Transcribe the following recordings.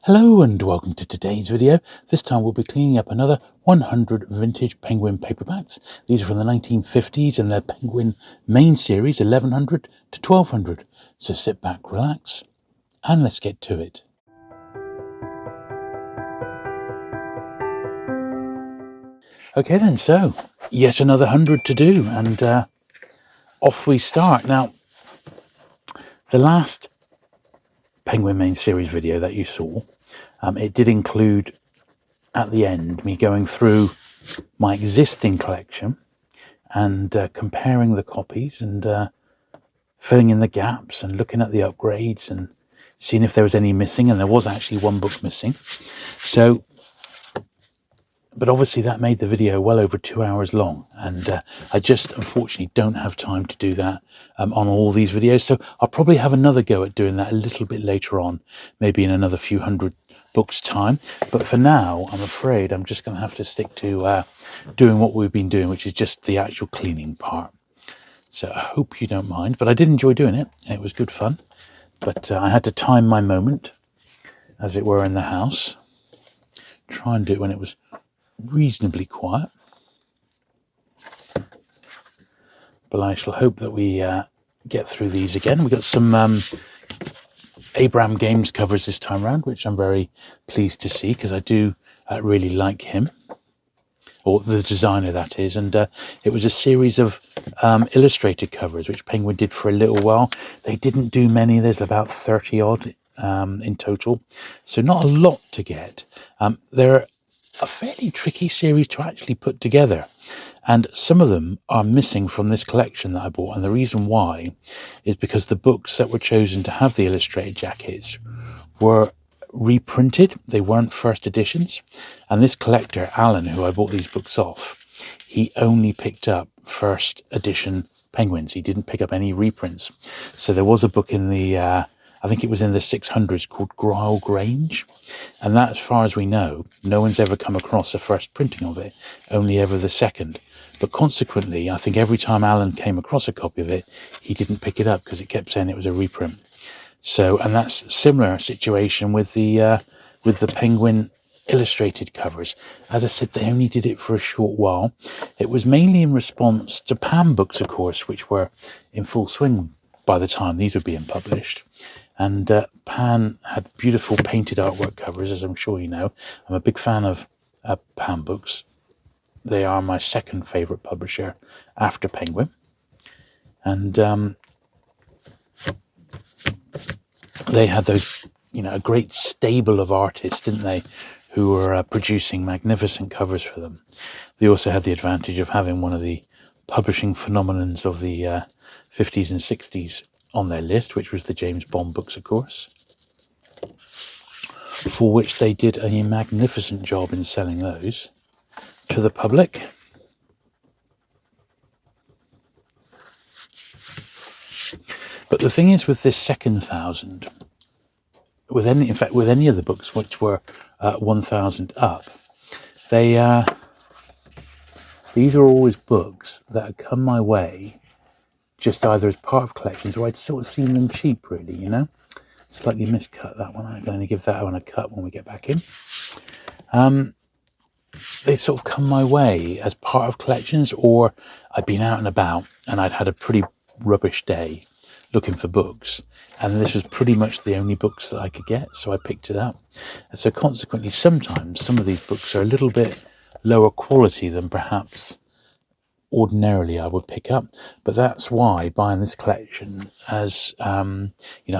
Hello and welcome to today's video. This time we'll be cleaning up another 100 vintage Penguin paperbacks. These are from the 1950s and they're Penguin main series 1100 to 1200. So sit back, relax, and let's get to it. Okay then, so yet another 100 to do, and off we start. Now, the last Penguin main series video that you saw, it did include at the end me going through my existing collection and comparing the copies and filling in the gaps and looking at the upgrades and seeing if there was any missing, and there was actually one book missing. So, but obviously that made the video well over 2 hours long, and I just unfortunately don't have time to do that on all these videos. So I'll probably have another go at doing that a little bit later on, maybe in another few hundred books time. But for now, I'm afraid I'm just going to have to stick to doing what we've been doing, which is just the actual cleaning part. So I hope you don't mind, but I did enjoy doing it. It was good fun, but I had to time my moment, as it were, in the house. Try and do it when it was reasonably quiet. But I shall hope that we get through these again. We've got some Abraham Games covers this time around, which I'm very pleased to see, because I do really like him, or the designer that is, and it was a series of illustrated covers which Penguin did for a little while. They didn't do many. There's about 30 odd in total, so not a lot to get. They're a fairly tricky series to actually put together, and some of them are missing from this collection that I bought, and the reason why is because the books that were chosen to have the illustrated jackets were reprinted. They weren't first editions, and this collector Alan, who I bought these books off, he only picked up first edition Penguins. He didn't pick up any reprints. So there was a book in the I think it was in the 600s called Gryle Grange, and that, as far as we know, no one's ever come across a first printing of it, only ever the second. But consequently, I think every time Alan came across a copy of it, he didn't pick it up because it kept saying it was a reprint. So, and that's a similar situation with the Penguin illustrated covers. As I said, they only did it for a short while. It was mainly in response to Pan books, of course, which were in full swing by the time these were being published. And Pan had beautiful painted artwork covers, as I'm sure you know. I'm a big fan of Pan books. They are my second favourite publisher after Penguin. And they had those, a great stable of artists, didn't they, who were producing magnificent covers for them. They also had the advantage of having one of the publishing phenomenons of the 50s and 60s on their list, which was the James Bond books, of course, for which they did a magnificent job in selling those to the public. But the thing is, with this second 1,000, with any of the books which were 1,000 up, these are always books that had come my way just either as part of collections, or I'd sort of seen them cheap, really, Slightly miscut that one. I'm going to give that one a cut when we get back in. They sort of come my way as part of collections, or I'd been out and about and I'd had a pretty rubbish day looking for books, and this was pretty much the only books that I could get, so I picked it up. And so consequently, sometimes some of these books are a little bit lower quality than perhaps ordinarily I would pick up, but that's why buying this collection has I've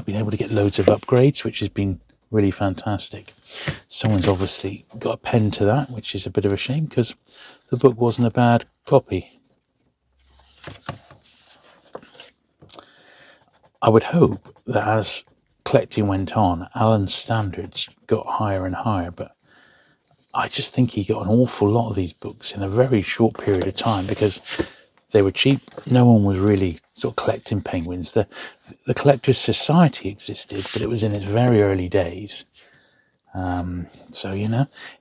been able to get loads of upgrades, which has been really fantastic. Someone's obviously got a pen to that, which is a bit of a shame because the book wasn't a bad copy. I would hope that as collecting went on, Alan's standards got higher and higher, but I just think he got an awful lot of these books in a very short period of time because they were cheap. No one was really sort of collecting Penguins. The Collectors Society existed, but it was in its very early days. So,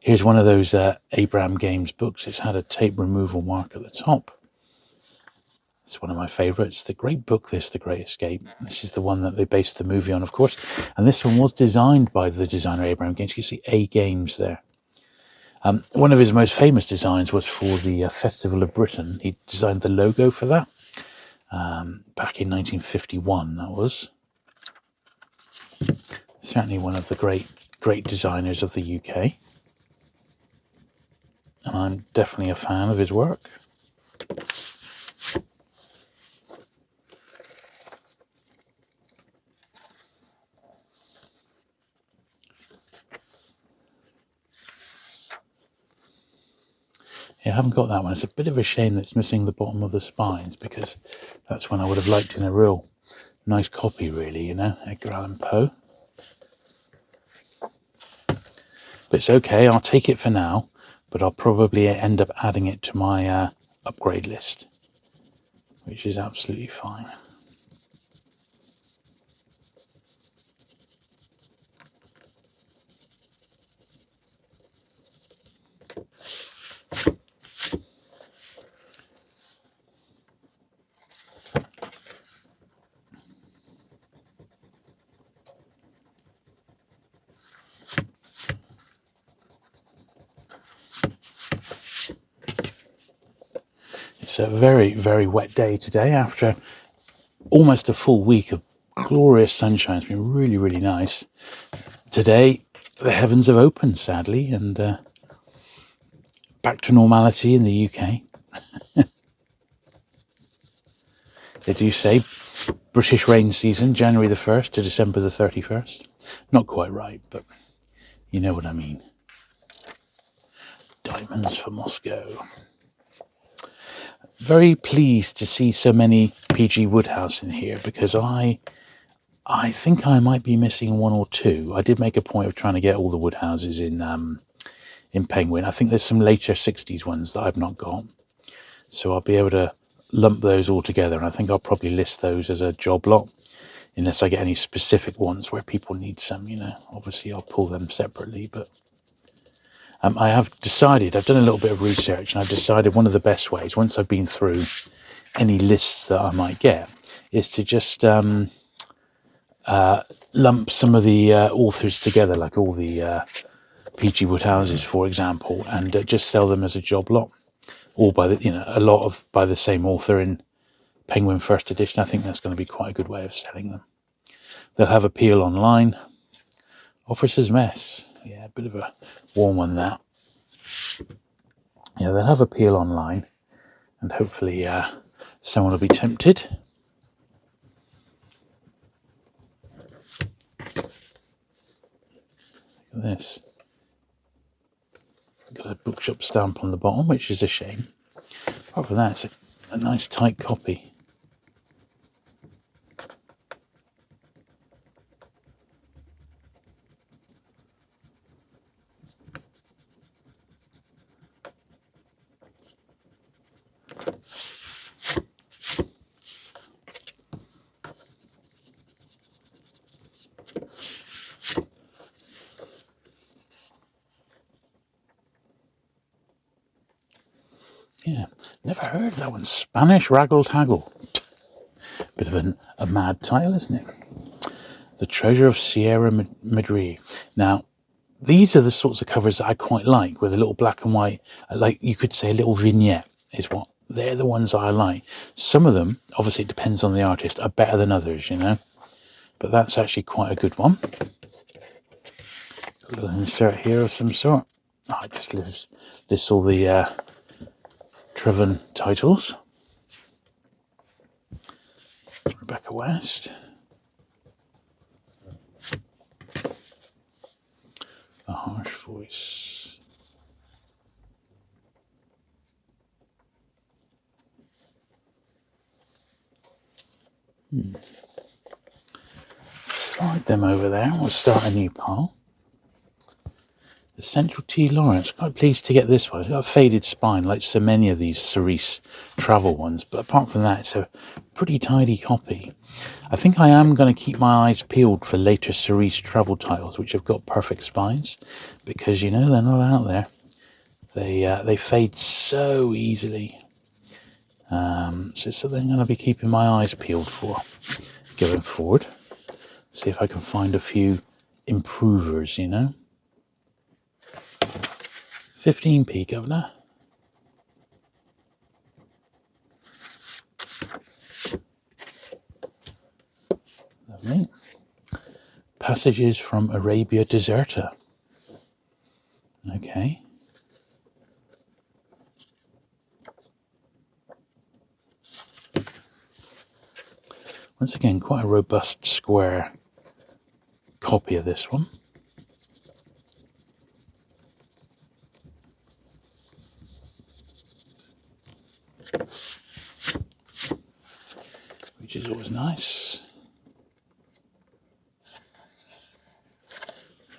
here's one of those Abraham Games books. It's had a tape removal mark at the top. It's one of my favourites. The great book, this, The Great Escape. This is the one that they based the movie on, of course. And this one was designed by the designer Abraham Games. You see A Games there. One of his most famous designs was for the Festival of Britain. He designed the logo for that back in 1951, that was. Certainly one of the great designers of the UK. And I'm definitely a fan of his work. Yeah, I haven't got that one. It's a bit of a shame that it's missing the bottom of the spines, because that's one I would have liked in a real nice copy, really, you know, Edgar Allan Poe. But it's okay, I'll take it for now, but I'll probably end up adding it to my upgrade list, which is absolutely fine. It's a very, very wet day today after almost a full week of glorious sunshine. It's been really, really nice. Today, the heavens have opened, sadly, and back to normality in the UK. They do say British rain season, January the 1st to December the 31st. Not quite right, but you know what I mean. Diamonds for Moscow. Very pleased to see so many PG Wodehouse in here, because I think I might be missing one or two. I did make a point of trying to get all the Woodhouses in Penguin. I think there's some later 60s ones that I've not got. So I'll be able to lump those all together, and I think I'll probably list those as a job lot, unless I get any specific ones where people need some, you know. Obviously I'll pull them separately, but I have decided, I've done a little bit of research, and I've decided one of the best ways, once I've been through any lists that I might get, is to just lump some of the authors together, like all the PG Woodhouses, for example, and just sell them as a job lot, all by the, you know, a lot of by the same author in Penguin First Edition. I think that's going to be quite a good way of selling them. They'll have appeal online. Officer's Mess, yeah, a bit of a warm one, that. Yeah, they'll have appeal online, and hopefully someone will be tempted. Look at this. Got a bookshop stamp on the bottom, which is a shame. Apart from that, it's a nice tight copy. Yeah, never heard of that one. Spanish Raggle Taggle. Bit of a mad title, isn't it? The Treasure of Sierra Madre. Now, these are the sorts of covers that I quite like, with a little black and white, like you could say a little vignette is what. They're the ones I like. Some of them, obviously it depends on the artist, are better than others, you know. But that's actually quite a good one. A little insert here of some sort. Oh, it just lists all the Trevon titles. Rebecca West. A Harsh Voice. Slide them over there. We'll start a new pile. The Central T. Lawrence. Quite pleased to get this one. It's got a faded spine, like so many of these Cerise travel ones. But apart from that, it's a pretty tidy copy. I think I am going to keep my eyes peeled for later Cerise travel titles, which have got perfect spines, because, you know, they're not out there. They fade so easily. So it's something I'm going to be keeping my eyes peeled for going forward. See if I can find a few improvers, you know. 15p, governor. Lovely. Passages from Arabia Deserta. Okay. Once again, quite a robust square copy of this one. Which is always nice.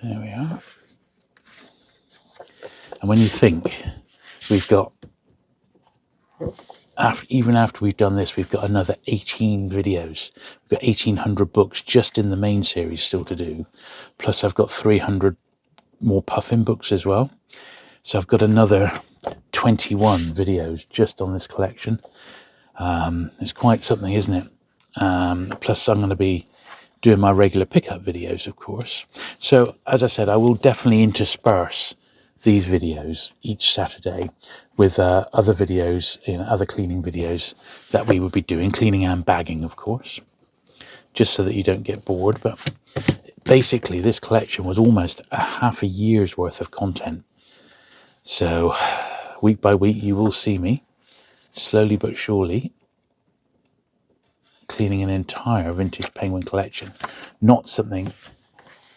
There we are. And when you think we've got, even after we've done this, we've got another 18 videos. We've got 1,800 books just in the main series still to do. Plus I've got 300 more Puffin books as well. So I've got another 21 videos just on this collection. It's quite something, isn't it? Plus I'm going to be doing my regular pickup videos, of course. So as I said, I will definitely intersperse these videos each Saturday with other videos, other cleaning videos that we will be doing, cleaning and bagging, of course, just so that you don't get bored. But basically this collection was almost a half a year's worth of content. So week by week you will see me slowly but surely cleaning an entire vintage penguin collection. Not something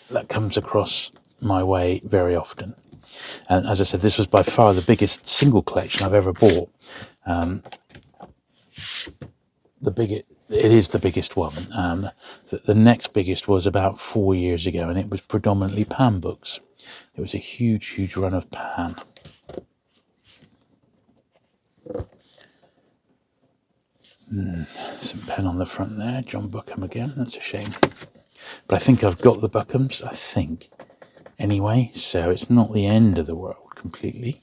that comes across my way very often. And as I said, this was by far the biggest single collection I've ever bought. It is the biggest one. The next biggest was about 4 years ago, and it was predominantly Pan books. It was a huge, huge run of Pan. Some pen on the front there, John Buckham again. That's a shame. But I think I've got the Buckhams, I think. Anyway, so it's not the end of the world completely.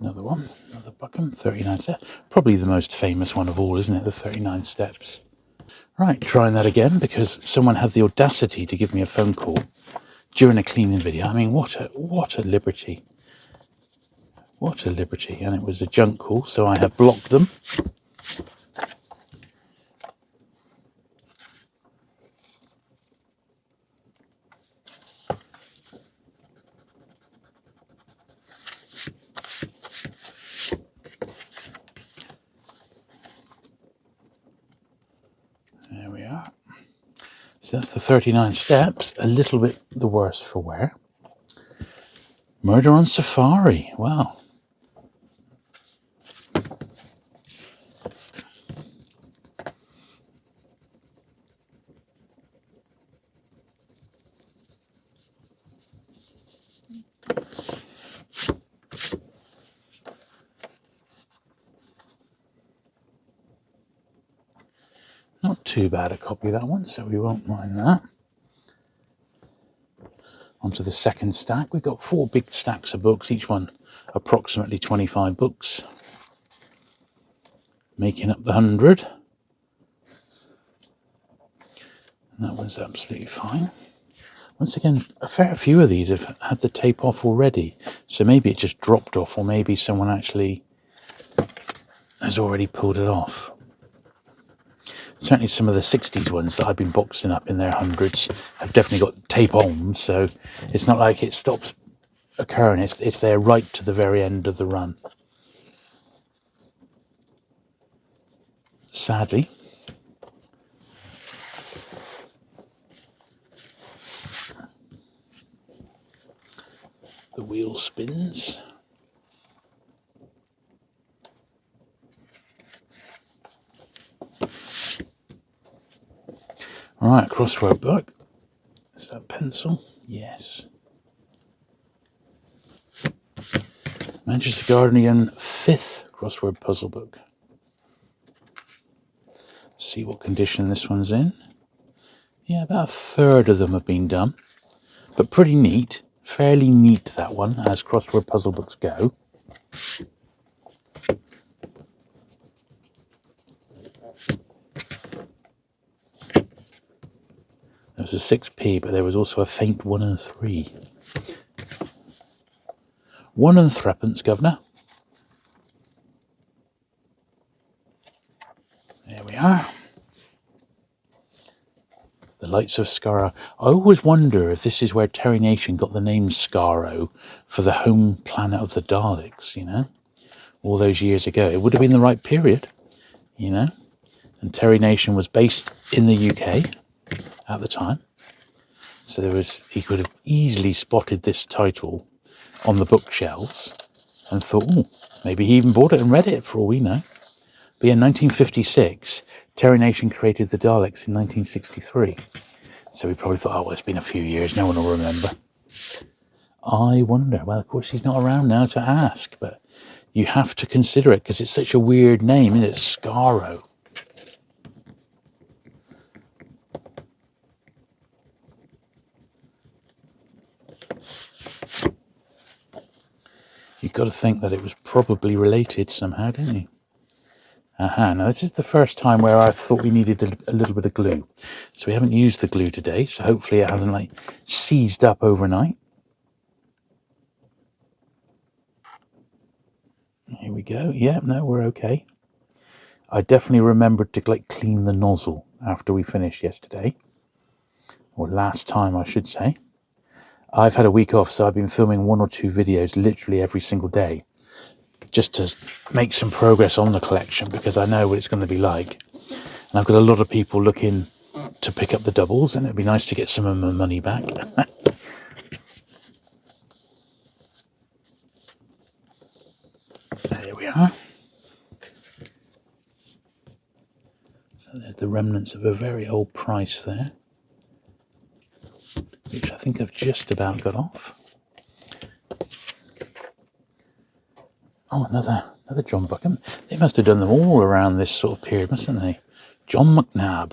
Another one, another Buckham, 39 steps. Probably the most famous one of all, isn't it? The 39 steps. Right, trying that again because someone had the audacity to give me a phone call during a cleaning video. I mean, what a liberty. What a liberty. And it was a junk call, so I have blocked them. There we are. So that's the 39 steps, a little bit the worse for wear. Murder on Safari. Wow. Not too bad a copy of that one, so we won't mind that. Onto the second stack. We've got 4 big stacks of books, each one approximately 25 books, making up the 100. And that one's absolutely fine. Once again, a fair few of these have had the tape off already, so maybe it just dropped off, or maybe someone actually has already pulled it off. Certainly some of the 60s ones that I've been boxing up in their hundreds have definitely got tape on, so it's not like it stops occurring. It's there right to the very end of the run. Sadly. The wheel spins. All right, crossword book. Is that pencil? Yes. Manchester Guardian 5th crossword puzzle book. See what condition this one's in. Yeah, about a third of them have been done, but pretty neat. Fairly neat, that one, as crossword puzzle books go. There was a 6p, but there was also a faint 1 and 3. 1 and 3pence, governor. There we are. The Lights of Skaro. I always wonder if this is where Terry Nation got the name Skaro for the home planet of the Daleks, you know, all those years ago. It would have been the right period, you know, and Terry Nation was based in the UK at the time. So he could have easily spotted this title on the bookshelves and thought, oh, maybe he even bought it and read it for all we know. But in 1956, Terry Nation created the Daleks in 1963. So we probably thought, oh, well, it's been a few years, no one will remember. I wonder. Well, of course, he's not around now to ask, but you have to consider it because it's such a weird name, isn't it? Skaro. You've got to think that it was probably related somehow, didn't you? Aha, now this is the first time where I thought we needed a little bit of glue. So we haven't used the glue today, so hopefully it hasn't like seized up overnight. Here we go. Yeah, no, we're okay. I definitely remembered to like clean the nozzle after we finished yesterday. Or last time, I should say. I've had a week off, so I've been filming 1 or 2 videos literally every single day, just to make some progress on the collection, because I know what it's going to be like. And I've got a lot of people looking to pick up the doubles, and it'd be nice to get some of my money back. There we are. So there's the remnants of a very old price there, which I think I've just about got off. Oh, another John Buckham. They must have done them all around this sort of period, mustn't they? John McNabb.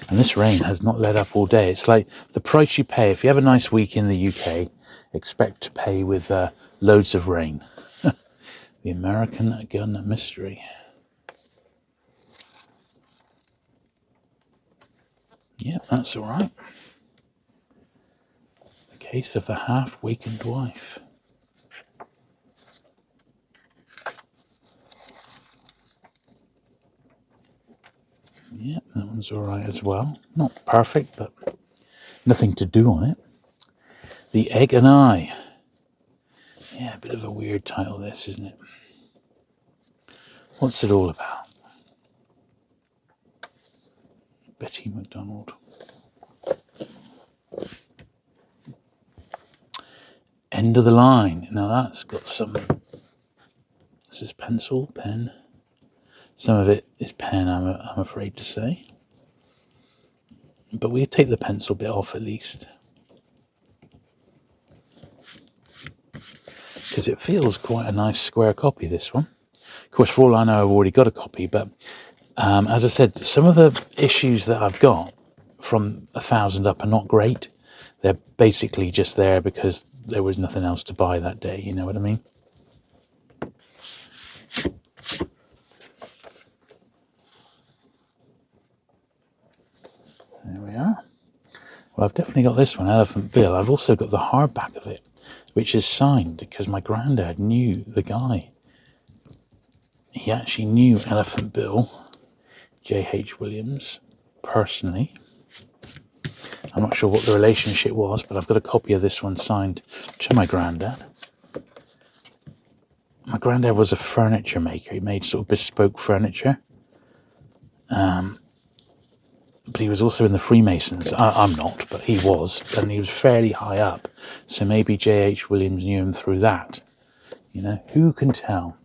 And this rain has not let up all day. It's like the price you pay. If you have a nice week in the UK, expect to pay with loads of rain. The American Gun Mystery. Yep, that's all right. The Case of the Half-Wakened Wife. Yep, that one's all right as well. Not perfect, but nothing to do on it. The Egg and I. Yeah, a bit of a weird title this, isn't it? What's it all about? Betty McDonald. End of the Line. Now that's got some... This is pencil, pen. Some of it is pen, I'm afraid to say. But we'll take the pencil bit off at least. Because it feels quite a nice square copy, this one. Of course, for all I know, I've already got a copy, but as I said, some of the issues that I've got from 1,000 up are not great. They're basically just there because there was nothing else to buy that day, you know what I mean? There we are. Well, I've definitely got this one, Elephant Bill. I've also got the hardback of it, which is signed because my granddad knew the guy. He actually knew Elephant Bill, J.H. Williams, personally. I'm not sure what the relationship was, but I've got a copy of this one signed to my granddad. My granddad was a furniture maker. He made sort of bespoke furniture. But he was also in the Freemasons. I'm not, but he was. And he was fairly high up. So maybe J.H. Williams knew him through that. You know, who can tell?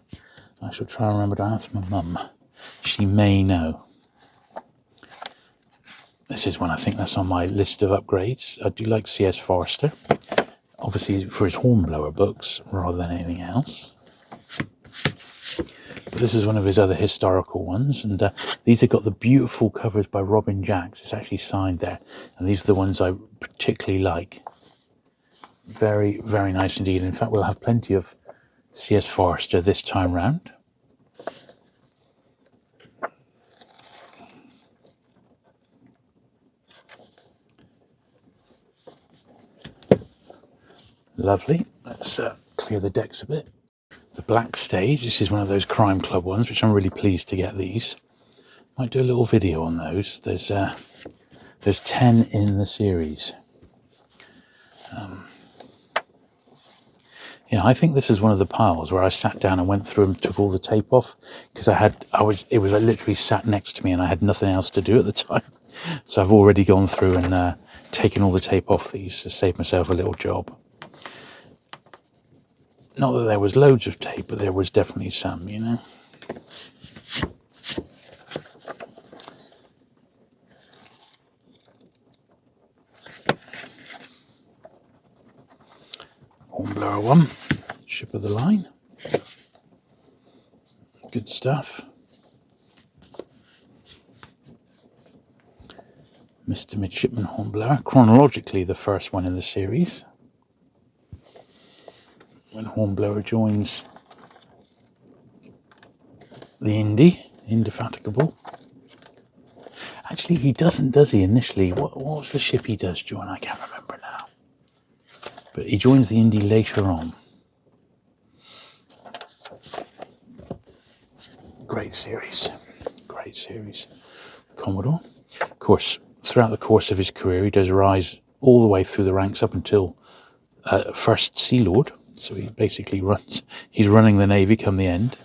I shall try and remember to ask my mum. She may know. This is one I think that's on my list of upgrades. I do like C.S. Forester, obviously for his Hornblower books rather than anything else. But this is one of his other historical ones, and these have got the beautiful covers by Robin Jacks. It's actually signed there, and these are the ones I particularly like. Very, very nice indeed. In fact, we'll have plenty of C.S. Forester this time round. Lovely. Let's clear the decks a bit. The Black Stage. This is one of those Crime Club ones, which I'm really pleased to get these. Might do a little video on those. There's 10 in the series. Yeah, I think this is one of the piles where I sat down and went through and took all the tape off because it was like literally sat next to me and I had nothing else to do at the time. So I've already gone through and taken all the tape off these to save myself a little job. Not that there was loads of tape, but there was definitely some, you know. Hornblower one, Ship of the Line. Good stuff. Mr. Midshipman Hornblower, chronologically the first one in the series. When Hornblower joins the Indefatigable. Actually, he doesn't, does he, initially? What was the ship he does join? I can't remember now. But he joins the Indy later on. Great series. Great series. Commodore. Of course, throughout the course of his career, he does rise all the way through the ranks up until First Sea Lord. So he basically he's running the Navy come the end.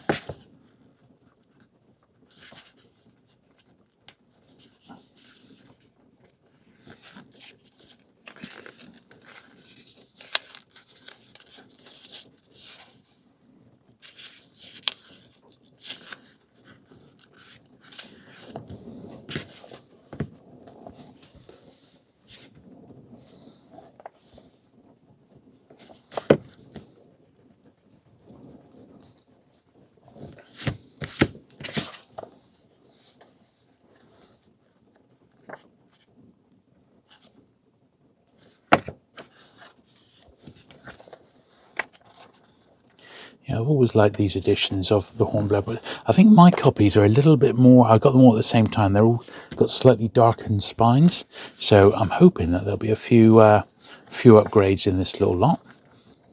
Yeah, I've always liked these editions of the Hornblower, but I think my copies are a little bit more. I got them all at the same time. They're all got slightly darkened spines, so I'm hoping that there'll be a few upgrades in this little lot.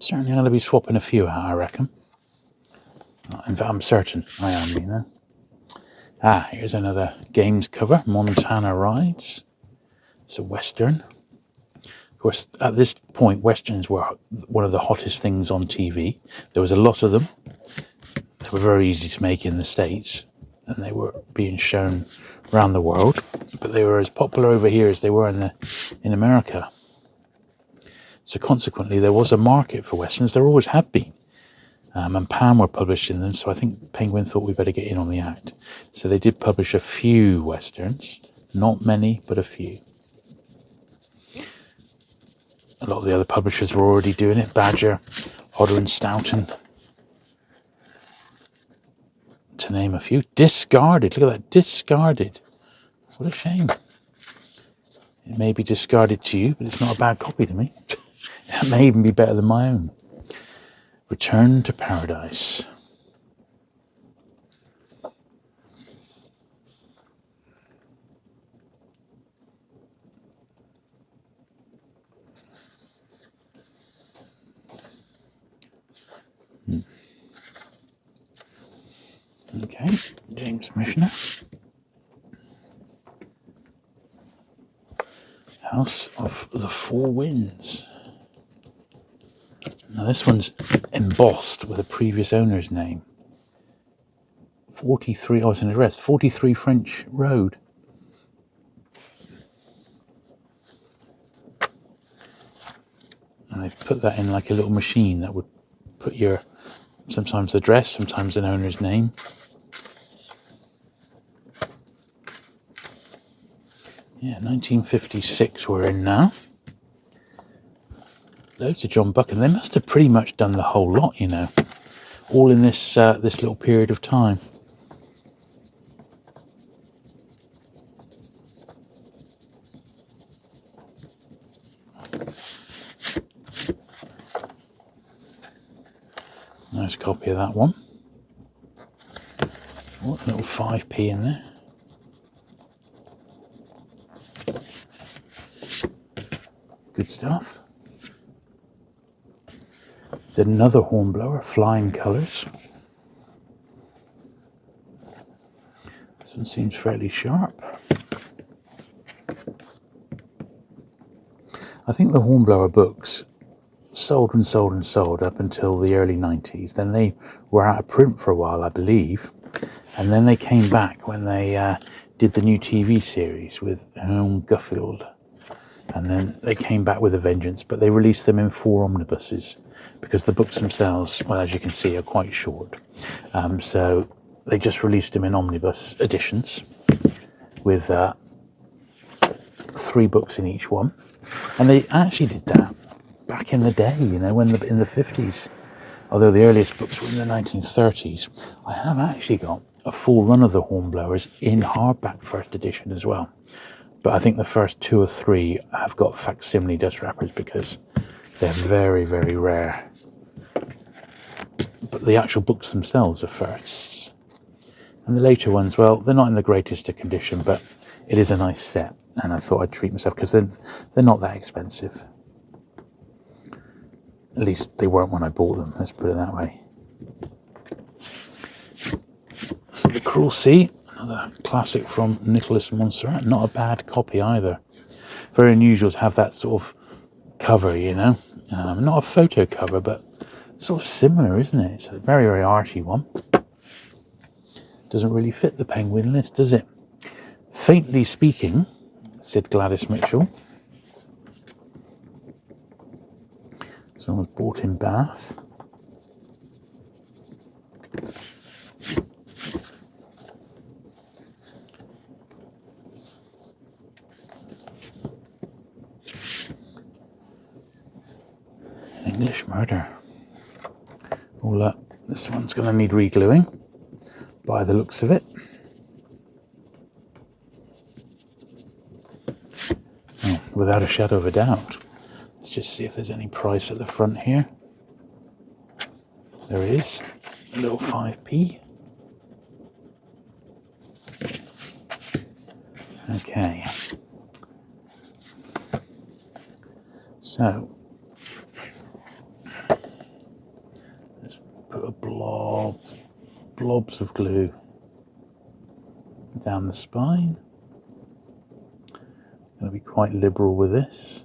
Certainly, I'm going to be swapping a few out, I reckon. In fact, I'm certain I am. You know. Here's another games cover. Montana Rides. It's a Western. Of course, at this point, Westerns were one of the hottest things on TV. There was a lot of them. They were very easy to make in the States, and they were being shown around the world. But they were as popular over here as they were in America. So consequently, there was a market for Westerns. There always have been. And Pan were publishing them, so I think Penguin thought we better get in on the act. So they did publish a few Westerns. Not many, but a few. A lot of the other publishers were already doing it. Badger, Hodder and Stoughton, to name a few. Discarded. Look at that. Discarded. What a shame. It may be discarded to you, but it's not a bad copy to me. It may even be better than my own. Return to Paradise. Okay, James Missioner. House of the Four Winds. Now this one's embossed with a previous owner's name. 43, it's an address, 43 French Road. And they've put that in like a little machine that would put your, sometimes the address, sometimes an owner's name. Yeah, 1956 we're in now. Loads of John Buchan. They must have pretty much done the whole lot, you know, all in this this little period of time. Nice copy of that one. Oh, a little 5p in there. Good stuff. There's another Hornblower, Flying Colours. This one seems fairly sharp. I think the Hornblower books sold and sold and sold up until the early 90s. Then they were out of print for a while, I believe. And then they came back when they did the new TV series with Guffield. And then they came back with a vengeance, but they released them in 4 omnibuses because the books themselves, well, as you can see, are quite short. So they just released them in omnibus editions with 3 books in each one. And they actually did that back in the day, you know, in the 50s. Although the earliest books were in the 1930s. I have actually got a full run of the Hornblowers in hardback first edition as well. But I think the first 2 or 3 have got facsimile dust wrappers because they're very, very rare. But the actual books themselves are firsts. And the later ones, well, they're not in the greatest of condition, but it is a nice set. And I thought I'd treat myself because they're not that expensive. At least they weren't when I bought them, let's put it that way. So the Cruel Sea, another classic from Nicholas Montserrat. Not a bad copy either. Very unusual to have that sort of cover, you know. Not a photo cover, but sort of similar, isn't it? It's a very, very arty one. Doesn't really fit the Penguin list, does it? Faintly Speaking, said Gladys Mitchell. This one was bought in Bath. English Murder. Well, this one's going to need re-gluing by the looks of it. Oh, without a shadow of a doubt. Let's just see if there's any price at the front here. There is a little 5p. Okay. So let's put a blobs of glue down the spine. I'm going to be quite liberal with this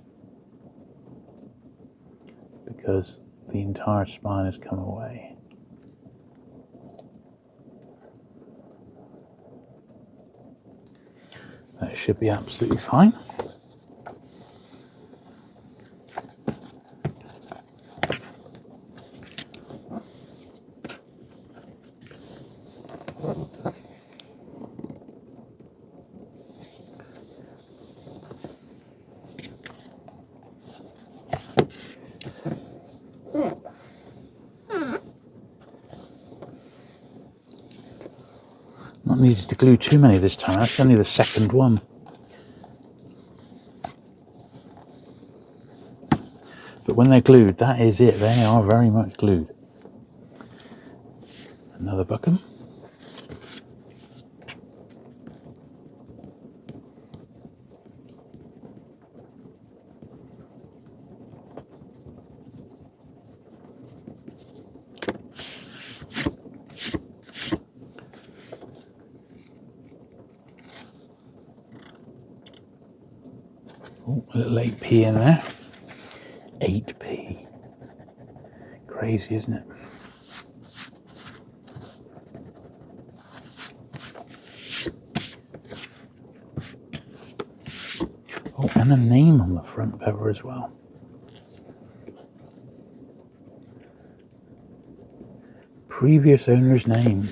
because the entire spine has come away. That should be absolutely fine. Not needed to glue too many this time, that's only the second one. But when they're glued, that is it, they are very much glued. Another Buchan. Oh, a little 8p in there. 8p. Crazy, isn't it? Oh, and a name on the front cover as well. Previous owner's name.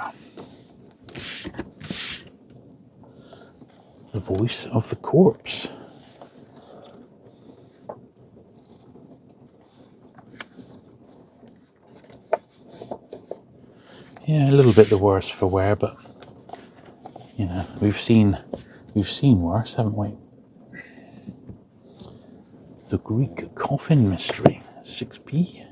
are. The Voice of the Corpse. Yeah, a little bit the worse for wear, but you know, we've seen worse, haven't we? The Greek Coffin Mystery, 6p.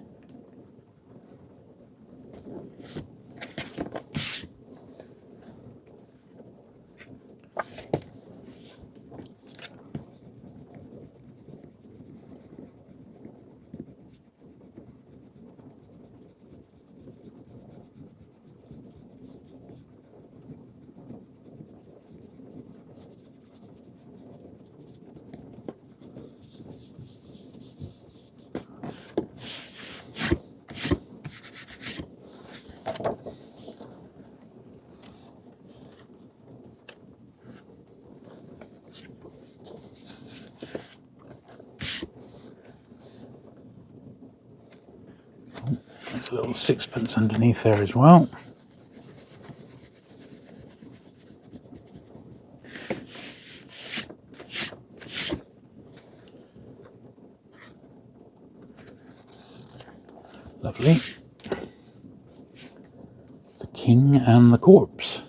There's a little sixpence underneath there as well. Lovely. The King and the Corpse.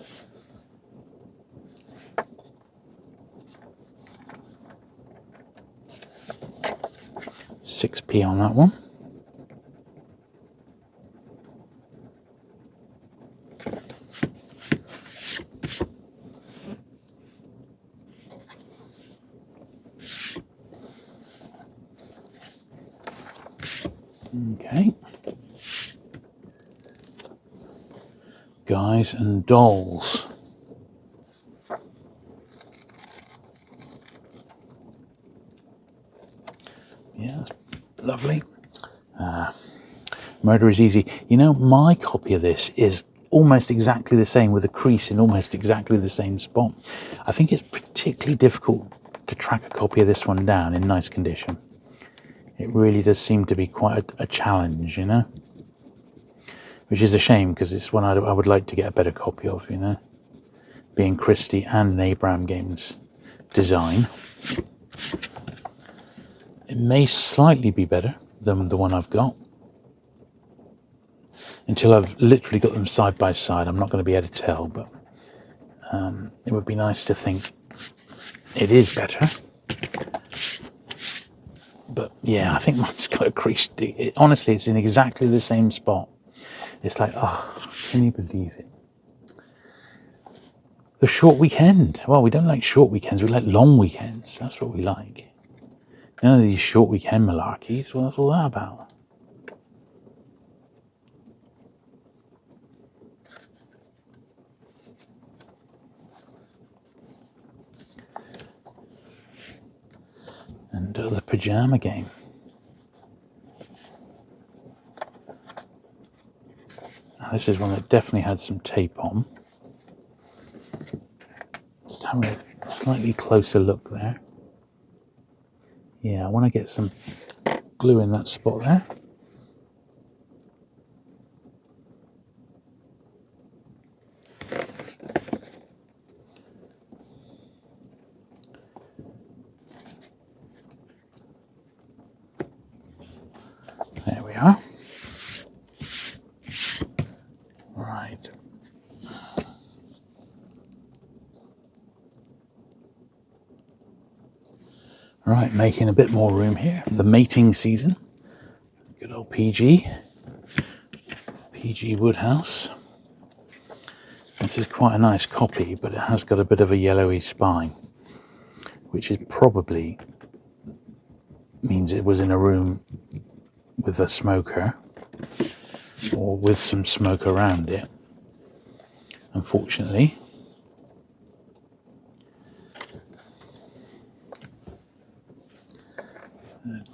6p on that one. Okay. Guys and Dolls. Yeah, that's lovely. Murder is Easy. You know, my copy of this is almost exactly the same, with a crease in almost exactly the same spot. I think it's particularly difficult to track a copy of this one down in nice condition. It really does seem to be quite a challenge, you know? Which is a shame, because it's one I would like to get a better copy of, you know? Being Christie and an Abraham Games design. It may slightly be better than the one I've got. Until I've literally got them side by side, I'm not going to be able to tell, but it would be nice to think it is better. But yeah, I think mine's got a crease. Honestly, it's in exactly the same spot. It's like, oh, can you believe it? The short weekend. Well, we don't like short weekends. We like long weekends. That's what we like. None of these short weekend malarkeys. Well, that's all that about. And the Pajama Game. Now, this is one that definitely had some tape on. Let's have a slightly closer look there. Yeah, I want to get some glue in that spot there. There we are. Right. Right, making a bit more room here. The mating season. Good old PG Wodehouse. This is quite a nice copy, but it has got a bit of a yellowy spine, which is probably means it was in a room with a smoker or with some smoke around it. Unfortunately.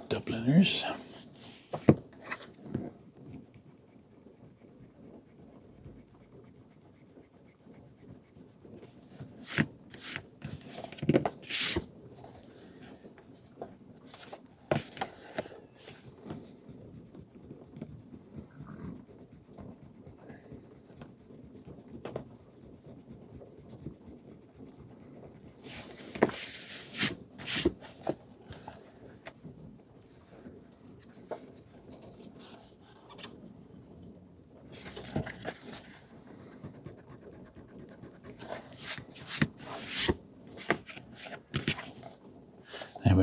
Dubliners.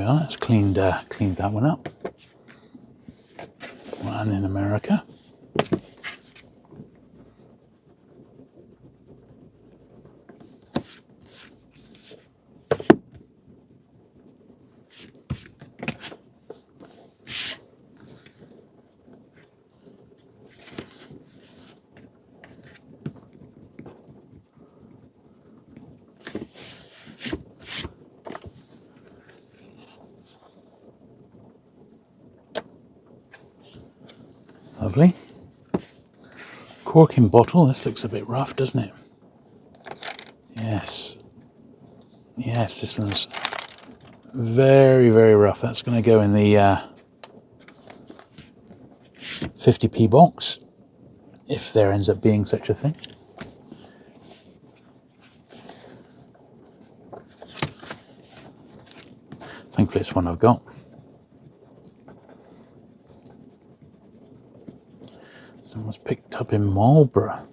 are. Let's cleaned that one up. One in America. Lovely. Cork in bottle. This looks a bit rough, doesn't it? Yes. Yes, this one's very, very rough. That's going to go in the 50p box, if there ends up being such a thing. Thankfully, it's one I've got. Someone's picked up in Marlborough.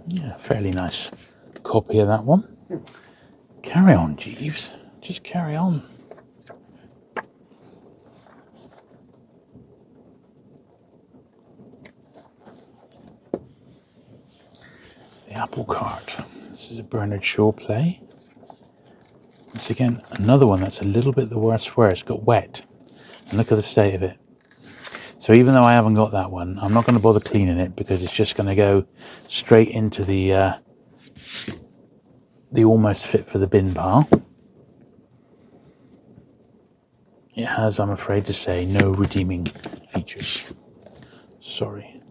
Yeah, fairly nice copy of that one. Carry on, Jeeves. Just carry on. The Apple Cart. This is a Bernard Shaw play. Once again, another one that's a little bit the worse for it. It's got wet. And look at the state of it. So even though I haven't got that one, I'm not going to bother cleaning it because it's just going to go straight into the almost fit for the bin pile. It has, I'm afraid to say, no redeeming features. Sorry.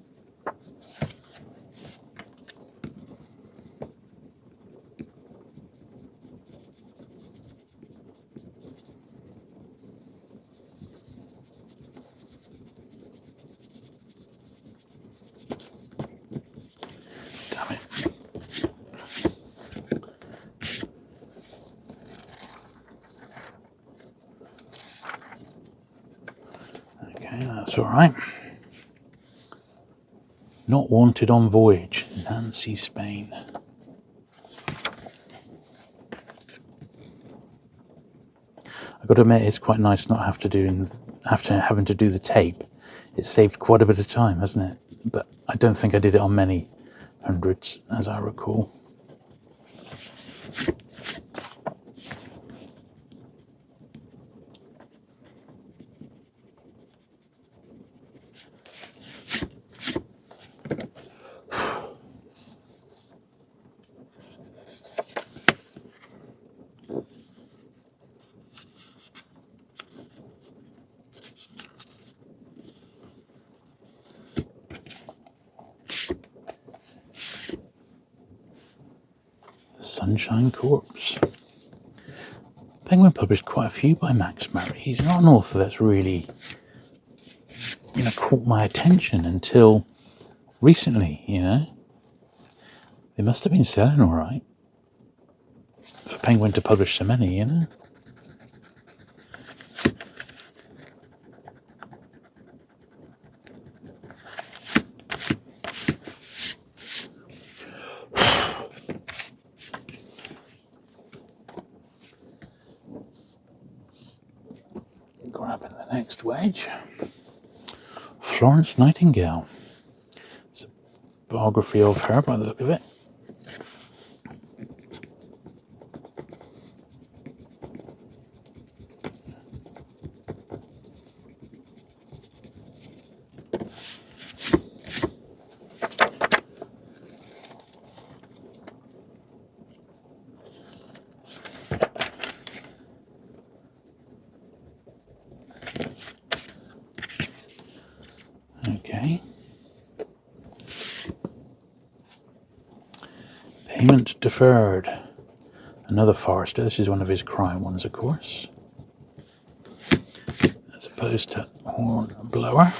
Damn it. Okay, that's all right. Not Wanted on Voyage, Nancy, Spain. I've got to admit, it's quite nice not having to do the tape. It saved quite a bit of time, hasn't it? But I don't think I did it on many hundreds, as I recall. Sunshine Corpse. Penguin published quite a few by Max Murray. He's not an author that's really, caught my attention until recently, They must have been selling all right for Penguin to publish so many, Grabbing the next wedge. Florence Nightingale. It's a biography of her by the look of it. Okay. Payment deferred. Another Forester. This is one of his crime ones, of course. As opposed to Hornblower.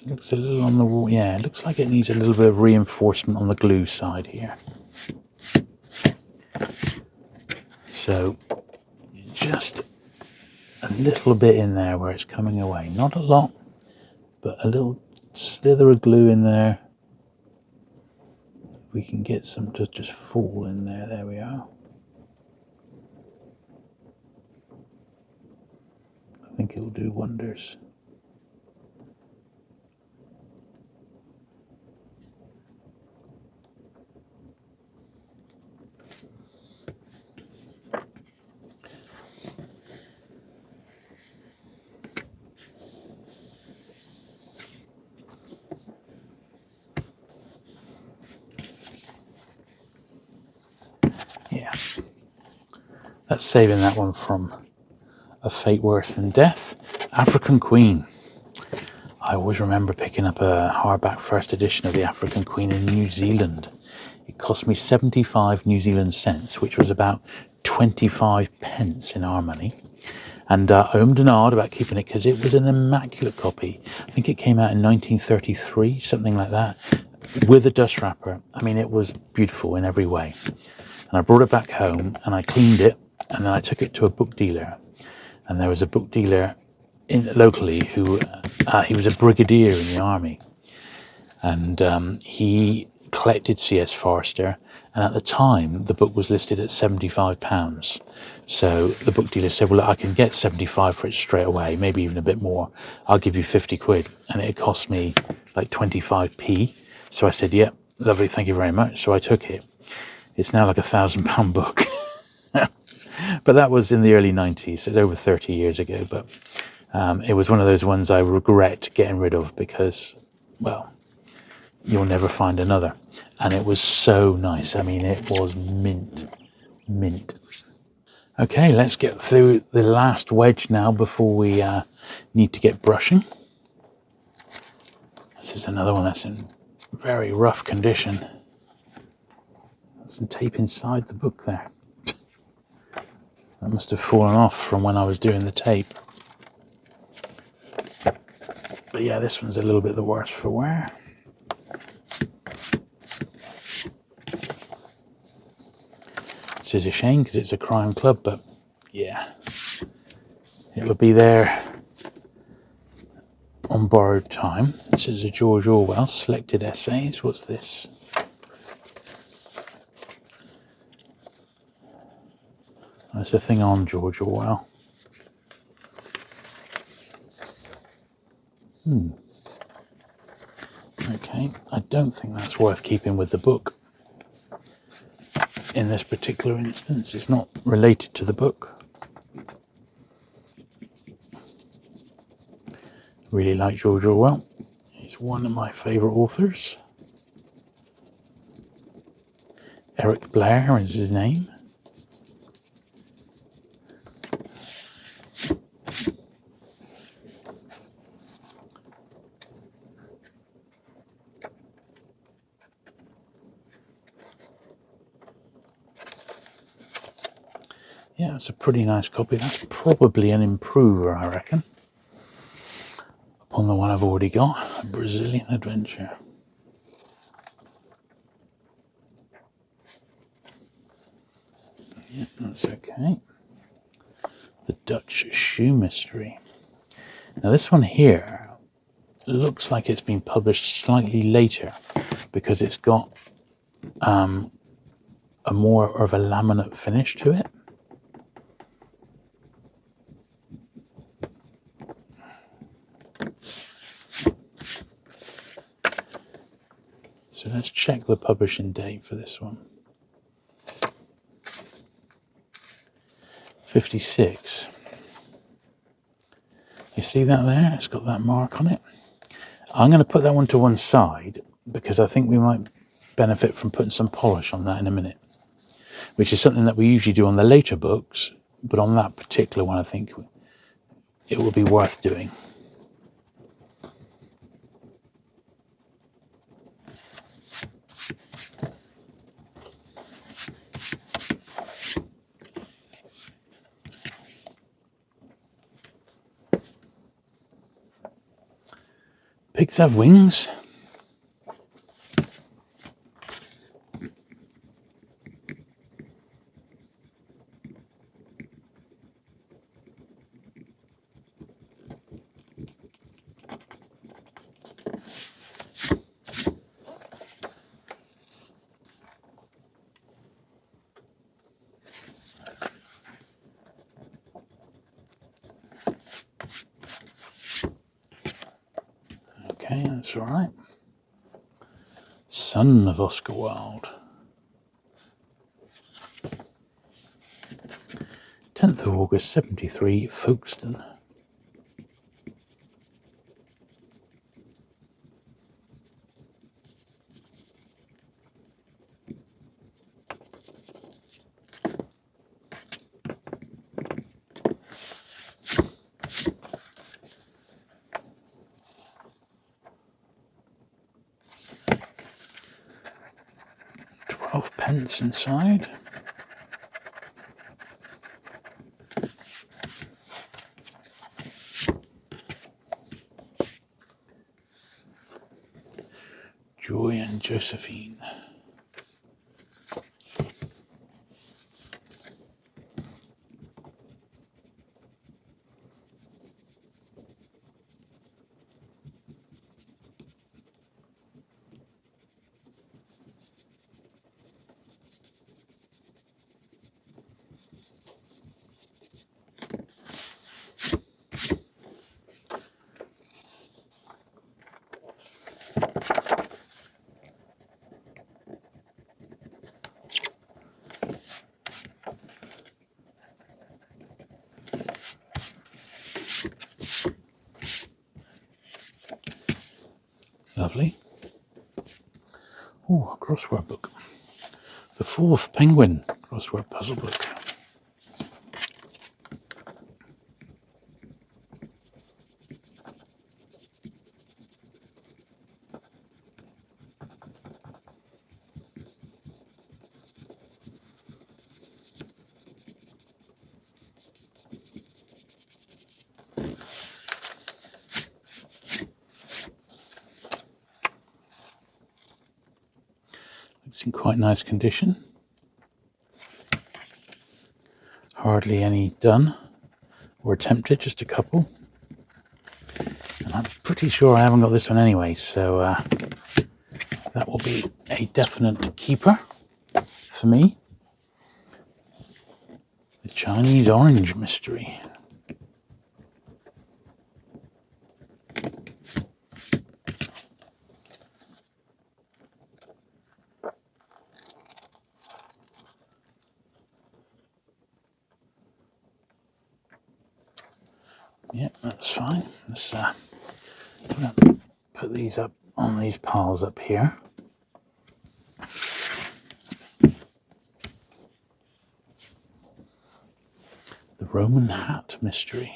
Looks a little on the wall. Yeah, it looks like it needs a little bit of reinforcement on the glue side here. So just a little bit in there where it's coming away. Not a lot, but a little slither of glue in there. We can get some to just fall in there. There we are. I think it'll do wonders. Yeah, that's saving that one from a fate worse than death. African Queen. I always remember picking up a hardback first edition of the African Queen in New Zealand. It cost me 75 New Zealand cents, which was about 25 pence in our money. And I ummed and ahed about keeping it because it was an immaculate copy. I think it came out in 1933, something like that, with a dust wrapper. I mean, it was beautiful in every way. And I brought it back home and I cleaned it, and then I took it to a book dealer. And there was a book dealer locally who he was a brigadier in the army, and he collected C.S. Forester, and at the time the book was listed at £75. So the book dealer said, well, look, I can get 75 for it straight away, maybe even a bit more. I'll give you 50 quid. And it cost me like 25p. So I said, yeah, lovely, thank you very much. So I took it. It's now like £1,000 book. But that was in the early 90s, so it's over 30 years ago. But it was one of those ones I regret getting rid of because, well, you'll never find another. And it was so nice. I mean, it was mint. Okay, let's get through the last wedge now before we need to get brushing. This is another one that's in very rough condition. There's some tape inside the book there. That must have fallen off from when I was doing the tape. But yeah, this one's a little bit the worse for wear. This is a shame because it's a crime club, but yeah, it would be there on borrowed time. This is a George Orwell selected essays. What's this? That's a thing on George Orwell. Okay, I don't think that's worth keeping with the book. In this particular instance, it's not related to the book. Really like George Orwell. He's one of my favourite authors. Eric Blair is his name. Yeah, it's a pretty nice copy. That's probably an improver, I reckon, upon the one I've already got, a Brazilian Adventure. Yeah, that's okay. The Dutch Shoe Mystery. Now this one here looks like it's been published slightly later because it's got a more of a laminate finish to it. So let's check the publishing date for this one. 56. You see that there? It's got that mark on it. I'm going to put that one to one side because I think we might benefit from putting some polish on that in a minute, which is something that we usually do on the later books, but on that particular one I think it will be worth doing. Pigs have wings. Okay, that's all right. Son of Oscar Wilde. 10th of August, 73, Folkestone. £12 inside. Joy and Josephine. Lovely. Oh, a crossword book. The 4th Penguin crossword puzzle book. It's in quite nice condition. Hardly any done or attempted, just a couple. And I'm pretty sure I haven't got this one anyway, so that will be a definite keeper for me. The Chinese Orange Mystery. Yep, that's fine. Let's put these up on these piles up here. The Roman Hat Mystery.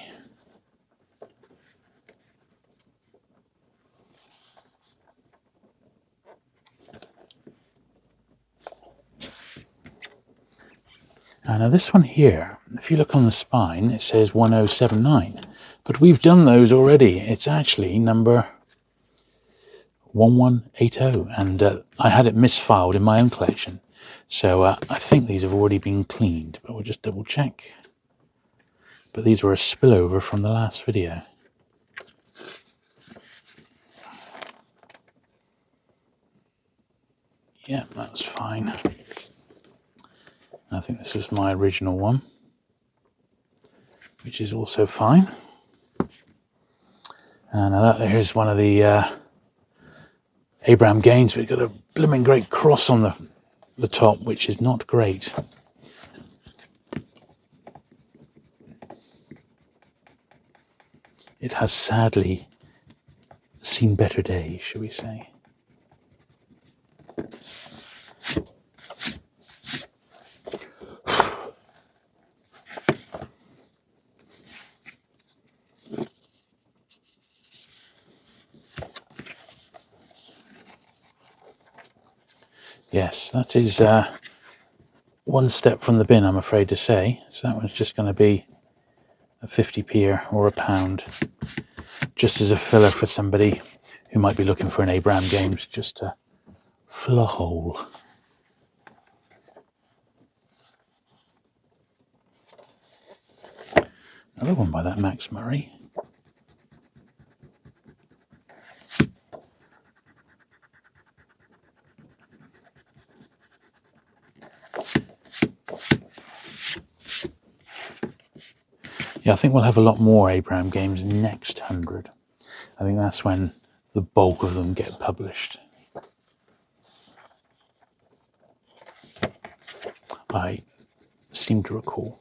Now this one here, if you look on the spine, it says 1079, but we've done those already. It's actually number 1180, and I had it misfiled in my own collection, so I think these have already been cleaned, but we'll just double check. But these were a spillover from the last video. Yeah, that's fine. I think this was my original one, which is also fine. And here's one of the Abraham Gaines. We've got a blooming great cross on the top, which is not great. It has sadly seen better days, shall we say. Yes, that is one step from the bin, I'm afraid to say. So that one's just going to be a 50p or a pound, just as a filler for somebody who might be looking for an Abraham Games just to fill a hole. Another one by that Max Murray. Yeah, I think we'll have a lot more Abraham Games next 100. I think that's when the bulk of them get published. I seem to recall.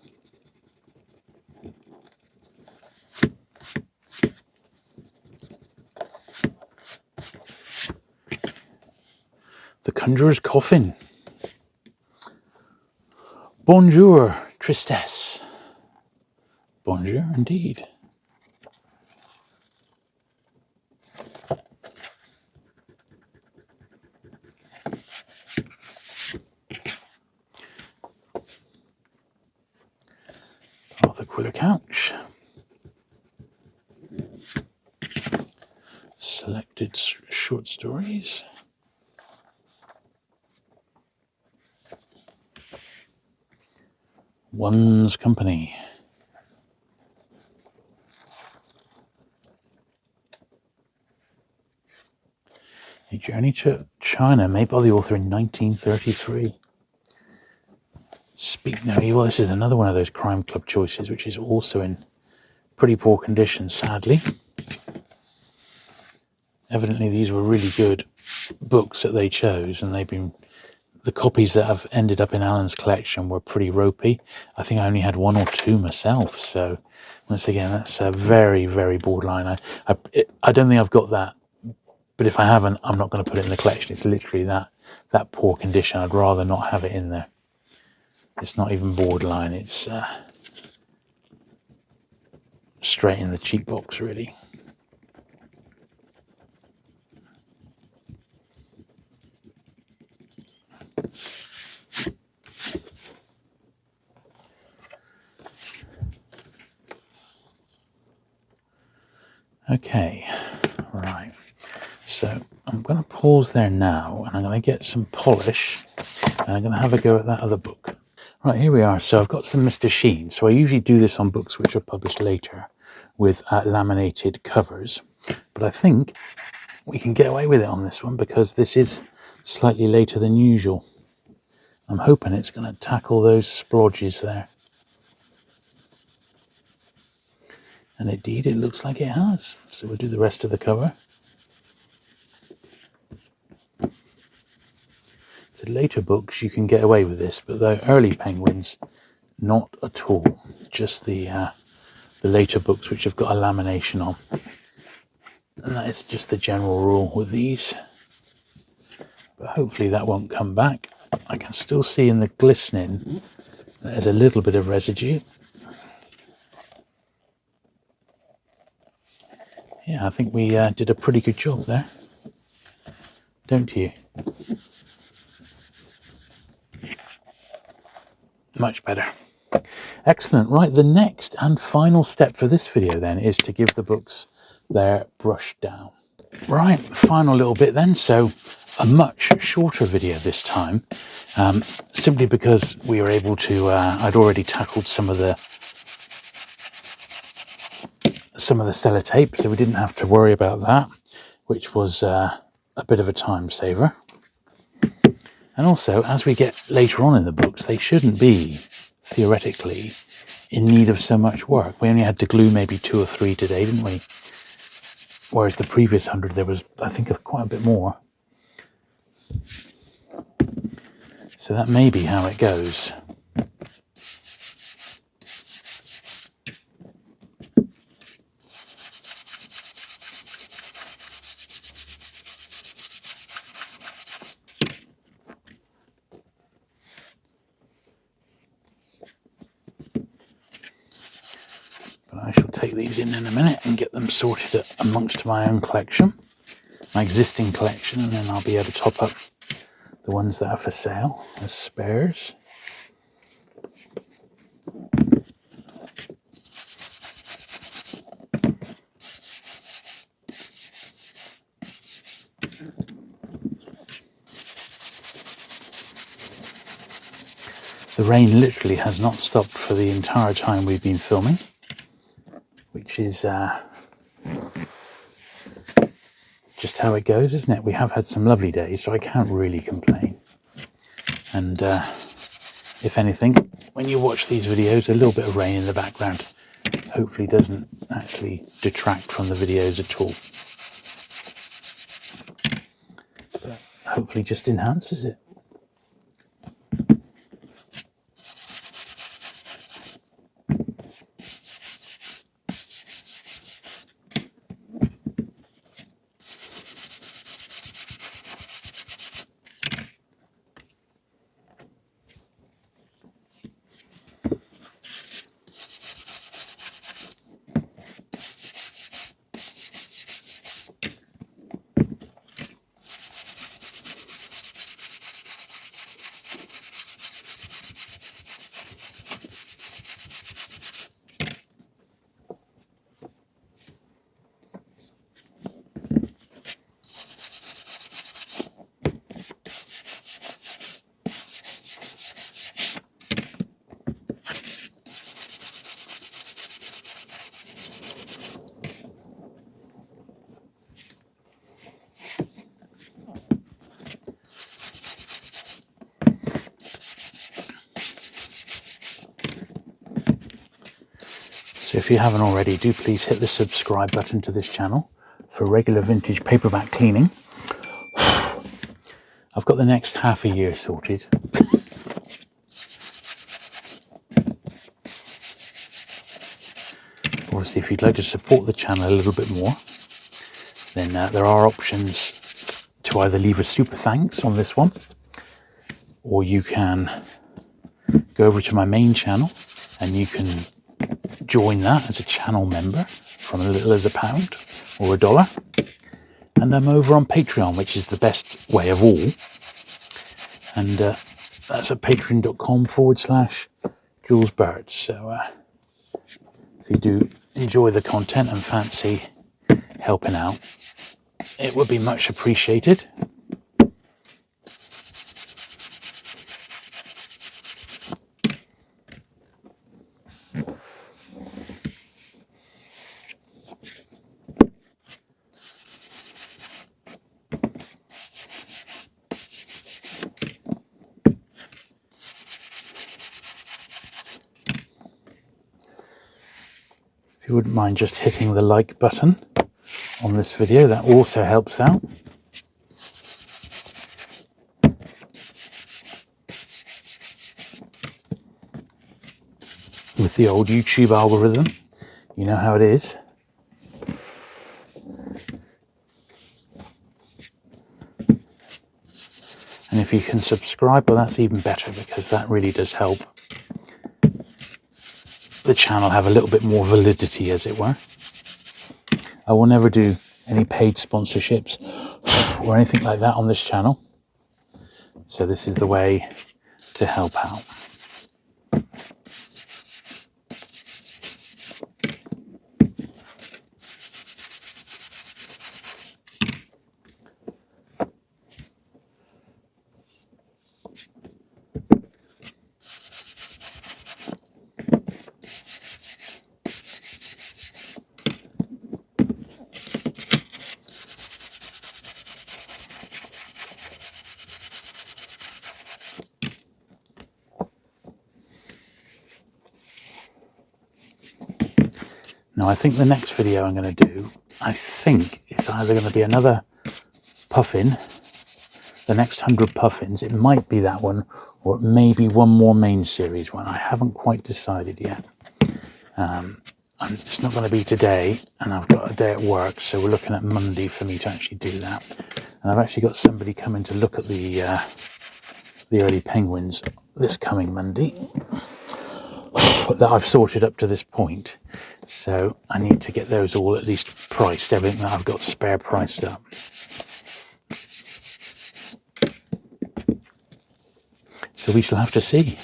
The Conjurer's Coffin. Bonjour, tristesse. Bonjour, indeed. Arthur Quiller Couch. Selected short stories. One's Company. A Journey to China, made by the author in 1933. Well, this is another one of those Crime Club choices, which is also in pretty poor condition, sadly. Evidently, these were really good books that they chose, and the copies that have ended up in Alan's collection were pretty ropey. I think I only had one or two myself, so once again, that's very, very borderline. I don't think I've got that, but if I haven't, I'm not going to put it in the collection. It's literally that poor condition. I'd rather not have it in there. It's not even borderline. It's straight in the cheap box, really. Okay, right. So I'm going to pause there now, and I'm going to get some polish, and I'm going to have a go at that other book. Right, here we are. So I've got some Mr. Sheen. So I usually do this on books which are published later with laminated covers, but I think we can get away with it on this one because this is slightly later than usual. I'm hoping it's going to tackle those splodges there. And indeed, it looks like it has. So we'll do the rest of the cover. So later books, you can get away with this, but the early Penguins, not at all. Just the later books which have got a lamination on. And that is just the general rule with these. But hopefully that won't come back. I can still see in the glistening there's a little bit of residue. Yeah, I think we did a pretty good job there. Don't you? Much better. Excellent. Right, the next and final step for this video then is to give the books their brush down. Right, final little bit then. So a much shorter video this time, simply because we were able to, I'd already tackled some of the sellotape, so we didn't have to worry about that, which was a bit of a time saver. And also, as we get later on in the books, they shouldn't be, theoretically, in need of so much work. We only had to glue maybe 2 or 3 today, didn't we? Whereas the previous 100, there was, I think, quite a bit more. So that may be how it goes. But I shall take these in a minute and get them sorted amongst my own collection, my existing collection, and then I'll be able to top up the ones that are for sale as spares. The rain literally has not stopped for the entire time we've been filming, which is just how it goes, isn't it? We have had some lovely days, so I can't really complain. And if anything, when you watch these videos, a little bit of rain in the background hopefully doesn't actually detract from the videos at all. But hopefully just enhances it. So if you haven't already, do please hit the subscribe button to this channel for regular vintage paperback cleaning. I've got the next half a year sorted. Obviously, if you'd like to support the channel a little bit more, then there are options to either leave a super thanks on this one, or you can go over to my main channel and you can join that as a channel member from as little as £1 or $1. And I'm over on Patreon, which is the best way of all. And that's at patreon.com/Jules Bird. So if you do enjoy the content and fancy helping out, it would be much appreciated. If you wouldn't mind just hitting the like button on this video, that also helps out. With the old YouTube algorithm, you know how it is. And if you can subscribe, well, that's even better, because that really does help the channel have a little bit more validity, as it were. I will never do any paid sponsorships or anything like that on this channel. So this is the way to help out. Now, I think the next video I'm going to do, I think it's either going to be another puffin, the next 100 puffins. It might be that one, or it may be one more main series one. I haven't quite decided yet. It's not going to be today, and I've got a day at work, so we're looking at Monday for me to actually do that. And I've actually got somebody coming to look at the early penguins this coming Monday that I've sorted up to this point. So I need to get those all at least priced, everything that I've got spare priced up. So we shall have to see.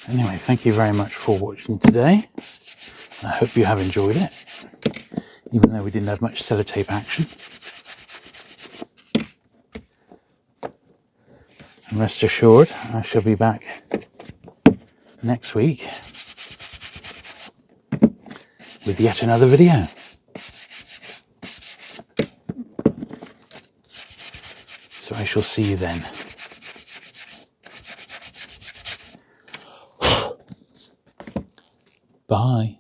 Anyway, thank you very much for watching today. I hope you have enjoyed it, even though we didn't have much sellotape action. And rest assured, I shall be back next week with yet another video. So I shall see you then. Bye.